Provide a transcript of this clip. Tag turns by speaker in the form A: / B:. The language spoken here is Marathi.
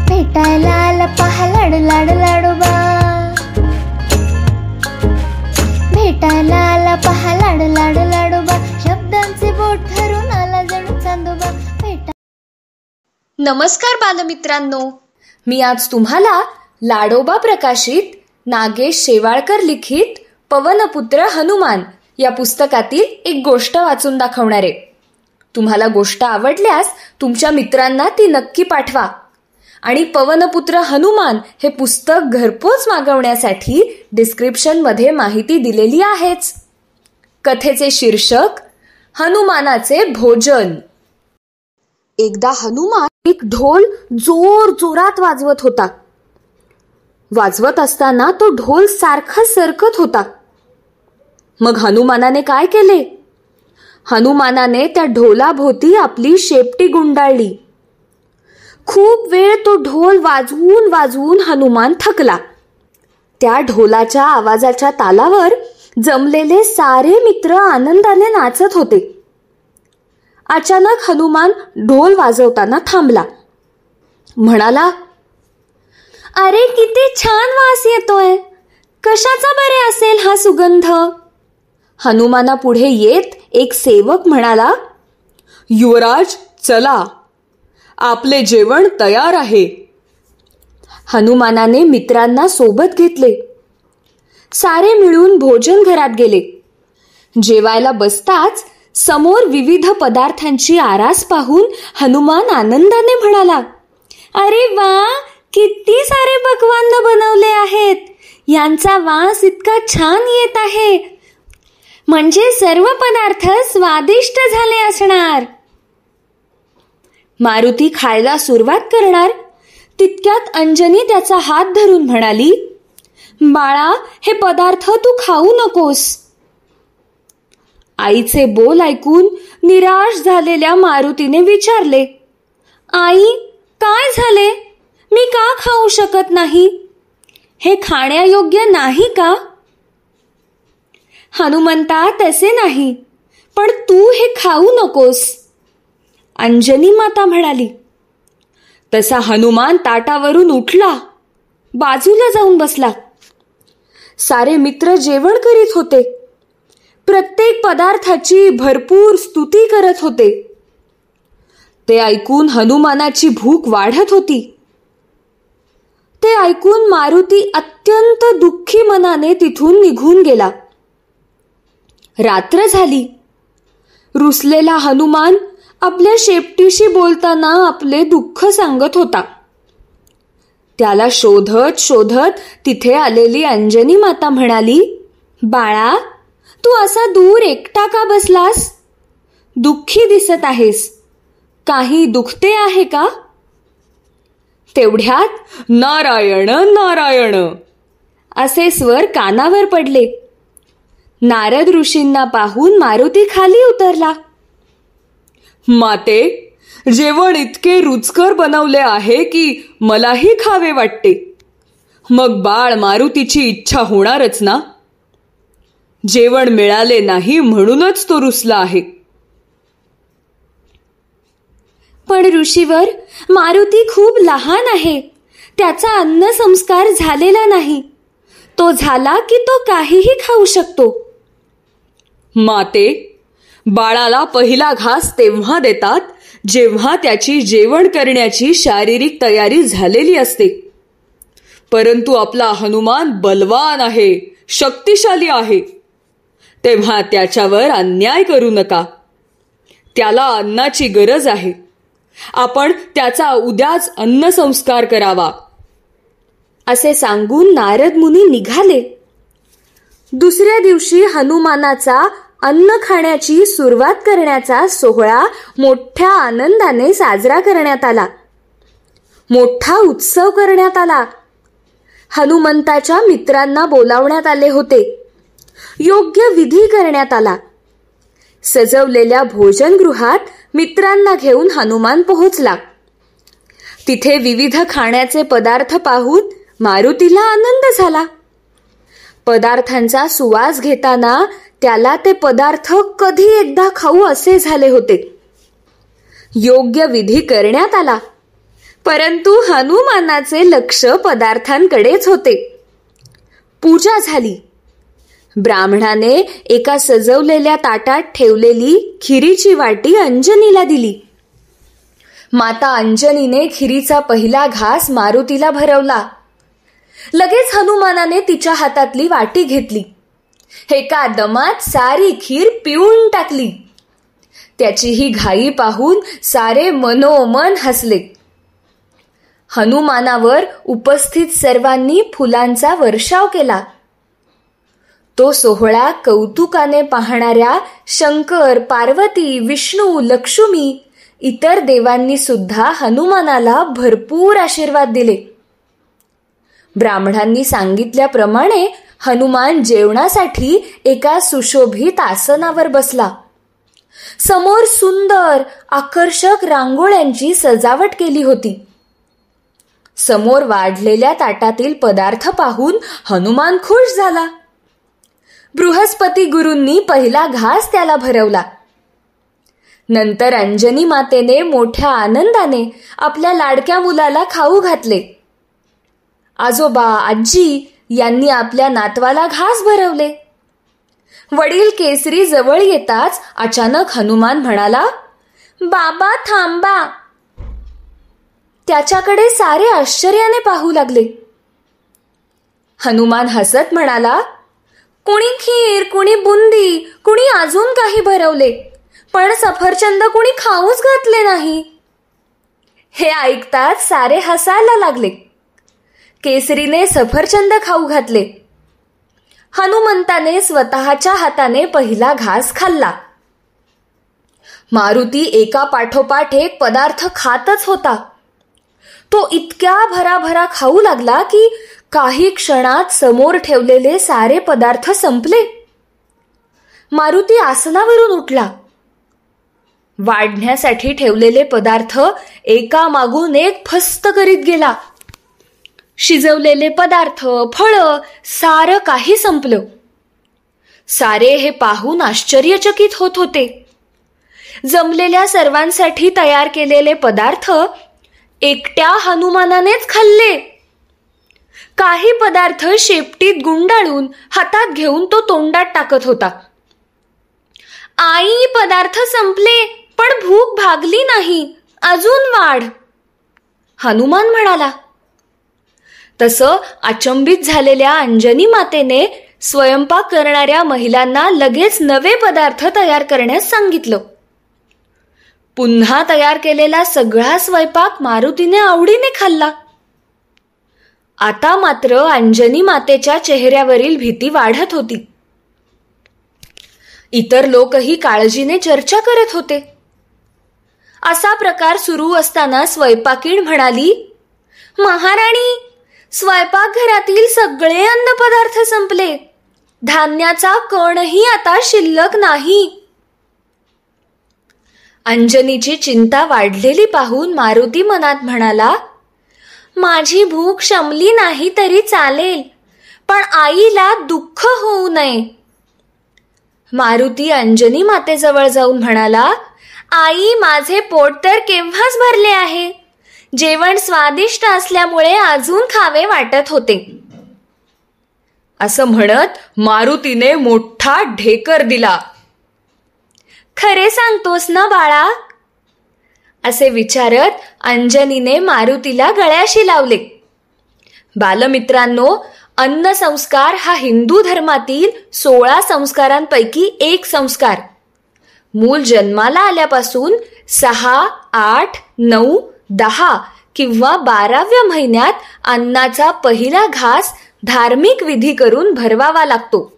A: भेटायला आला पहा लाडू लाडू लाडोबा, भेटायला आला पहा लाडू लाडू लाडोबा, शब्दांचे बोट धरून आला जणू चांदोबा.
B: नमस्कार बालमित्रांनो, मी आज तुम्हाला लाडोबा प्रकाशित नागेश शेवाळकर लिखित पवनपुत्र हनुमान या पुस्तकातील एक गोष्ट वाचून दाखवणार आहे. तुम्हाला गोष्ट आवडल्यास तुमच्या मित्रांना ती नक्की पाठवा आणि पवनपुत्र हनुमान हे पुस्तक घरपोच मागवण्यासाठी डिस्क्रिप्शनमध्ये माहिती दिलेली आहेच. कथेचे शीर्षक हनुमानाचे भोजन. एकदा हनुमान एक ढोल जोर जोरात वाजवत होता. वाजवत असताना तो ढोल सारखा सरकत होता. मग हनुमानाने काय केले? हनुमानाने त्या ढोलाभोवती आपली शेपटी गुंडाळली. खूप वेळ तो ढोल वाजवून वाजवून हनुमान थकला. त्या ढोलाच्या आवाजाच्या तालावर जमलेले सारे मित्र आनंदाने नाचत होते. अचानक हनुमान ढोल वाजवताना थांबला. म्हणाला, अरे किती छान वास येतोय, कशाचा बरे असेल हा सुगंध? हनुमाना पुढे येत एक सेवक म्हणाला, युवराज चला, आपले जेवण तयार आहे. हनुमानाने मित्रांना सोबत घेतले. सारे मिळून भोजन घरात गेले. जेवायला बसताच समोर विविध पदार्थांची आरास पाहून हनुमान आनंदाने म्हणाला, अरे वा, किती सारे पक्वान्न बनवले आहेत. यांचा वास इतका छान येत आहे, म्हणजे सर्व पदार्थ स्वादिष्ट झाले असणार. मारुती खायला सुरुवात करणार तितक्यात अंजनी त्याचा हात धरून म्हणाली, बाळा, हे पदार्थ तू खाऊ नकोस. आईचे बोल ऐकून निराश झालेल्या मारुतीने विचारले, आई, काय झाले? मी का खाऊ शकत नाही? हे खाण्यायोग्य नाही का? हनुमंता, तसे नाही, पण तू हे खाऊ नकोस, अंजनी माता म्हणाली. तसा हनुमान ताटावरून उठला, बाजूला जाऊन बसला. सारे मित्र जेवण करीत होते. प्रत्येक पदार्थाची भरपूर स्तुती करत होते. ते ऐकून हनुमानाची भूक वाढत होती. ते ऐकून मारुती अत्यंत दुःखी मनाने तिथून निघून गेला. रात्र झाली. रुसलेला हनुमान आपल्या शेपटीशी बोलताना आपले दुःख सांगत होता. त्याला शोधत शोधत तिथे आलेली अंजनी माता म्हणाली, बाळा, तू असा दूर एकटा का बसलास? दुःखी दिसत आहेस. काही दुखते आहे का? तेवढ्यात नारायण नारायण असे स्वर कानावर पडले. नारद ऋषींना पाहून मारुती खाली उतरला. माते, जेवण इतके रुचकर बनवले आहे की मलाही खावे वाटते. मग बाळ मारुतीची इच्छा होणारच ना? जेवण मिळाले नाही म्हणूनच तो रुसला आहे. पण ऋषीवर, मारुती खूप लहान आहे. त्याचा अन्न संस्कार झालेला नाही. तो झाला की तो काहीही खाऊ शकतो. माते, बाळाला पहिला घास तेव्हा देतात जेव्हा त्याची जेवण करण्याची शारीरिक तयारी झालेली असते. परंतु आपला हनुमान बलवान आहे, शक्तिशाली आहे. तेव्हा त्याच्यावर अन्याय करू नका. त्याला अन्नाची गरज आहे. आपण त्याचा उद्याच अन्न संस्कार करावा. असे सांगून नारद मुनी निघाले. दुसऱ्या दिवशी हनुमानाचा अन्न खाण्याची सुरुवात करण्याचा सोहळा मोठ्या आनंदाने साजरा करण्यात आला. मोठा उत्सव करण्यात आला. हनुमंताच्या मित्रांना बोलावण्यात आले होते. योग्य विधी करण्यात आला. सजवलेल्या भोजनगृहात मित्रांना घेऊन हनुमान पोहोचला. तिथे विविध खाण्याचे पदार्थ पाहून मारुतीला आनंद झाला. पदार्थांचा सुवास घेताना त्याला ते पदार्थ कधी एकदा खाऊ असे झाले होते. योग्य विधी करण्यात आला. परंतु हनुमानाचे लक्ष पदार्थांकडेच होते. पूजा झाली. ब्राह्मणाने एका सजवलेल्या ताटात ठेवलेली खिरीची वाटी अंजनीला दिली. माता अंजनीने खिरीचा पहिला घास मारुतीला भरवला. लगेच हनुमानाने तिच्या हातातली वाटी घेतली. एका दमात सारी खीर पिऊन टाकली. त्याची ही घाई पाहून सारे मनोमन हसले. हनुमानावर उपस्थित सर्वांनी फुलांचा वर्षाव केला. तो सोहळा कौतुकाने पाहणाऱ्या शंकर, पार्वती, विष्णू, लक्ष्मी इतर देवांनी सुद्धा हनुमानाला भरपूर आशीर्वाद दिले. ब्राह्मणांनी सांगितल्याप्रमाणे हनुमान जेवणासाठी एका सुशोभित आसनावर बसला. समोर सुंदर आकर्षक रांगोळ्यांची सजावट केली होती. समोर वाढलेल्या ताटातील पदार्थ पाहून हनुमान खुश झाला. बृहस्पती गुरूंनी पहिला घास त्याला भरवला. नंतर अंजनी मातेने मोठ्या आनंदाने आपल्या लाडक्या मुलाला खाऊ घातले. आजोबा, आजी यांनी आपल्या नातवाला घास भरवले. वडील केसरी जवळ येताच अचानक हनुमान म्हणाला, बाबा थांबा. त्याच्याकडे सारे आश्चर्याने पाहू लागले. हनुमान हसत म्हणाला, कुणी खीर, कुणी बुंदी, कुणी अजून काही भरवले, पण सफरचंद कुणी खाऊच घातले नाही. हे ऐकताच सारे हसायला लागले. केसरीने सफरचंद खाऊ घातले. हनुमंताने स्वतःच्या हाताने पहिला घास खाल्ला. मारुती एका पाठोपाठ एक पदार्थ खातच होता. तो इतक्या भराभरा खाऊ लागला की काही क्षणात समोर ठेवलेले सारे पदार्थ संपले. मारुती आसनावरून उठला. वाढण्यासाठी ठेवलेले पदार्थ एकामागून एक फस्त करीत गेला. शिजवलेले पदार्थ, फळं सारं काही संपलं. सारे हे पाहून आश्चर्यचकित होत होते. जमलेल्या सर्वांसाठी तयार केलेले पदार्थ एकट्या हनुमानानेच खाल्ले. काही पदार्थ शेपटीत गुंडाळून हातात घेऊन तो तोंडात टाकत होता. आई, पदार्थ संपले, पण भूक भागली नाही, अजून वाढ, हनुमान म्हणाला. तसं अचंबित झालेल्या अंजनी मातेने स्वयंपाक करणाऱ्या महिलांना लगेच नवे पदार्थ तयार करण्यास सांगितलं. पुन्हा तयार केलेला सगळा स्वयंपाक मारुतीने आवडीने खाल्ला. आता मात्र अंजनी मातेच्या चेहऱ्यावरील भीती वाढत होती. इतर लोकही काळजीने चर्चा करत होते. असा प्रकार सुरू असताना स्वयंपाकीण म्हणाली, महाराणी, स्वयंपाकघरातील सगळे अन्नपदार्थ संपले. धान्याचा कणही आता शिल्लक नाही. अंजनीची चिंता वाढलेली पाहून मारुती मनात म्हणाला, माझी भूक शमली नाही तरी चालेल, पण आईला दुःख होऊ नये. मारुती अंजनी मातेजवळ जाऊन म्हणाला, आई, माझे पोट तर केव्हाच भरले आहे. जेवण स्वादिष्ट असल्यामुळे अजून खावे वाटत होते. असं म्हणत मारुतीने मोठा ढेकर दिला. खरे सांगतोस ना बाळा, असे विचारत अंजनीने मारुतीला गळ्याशी लावले. बालमित्रांनो, अन्न संस्कार हा हिंदू धर्मातील 16 संस्कारांपैकी एक संस्कार. मूल जन्माला आल्यापासून 6, 8, 9, 10 किंवा 12व्या महिन्यात अन्नाचा पहिला घास धार्मिक विधी करून भरवावा लागतो.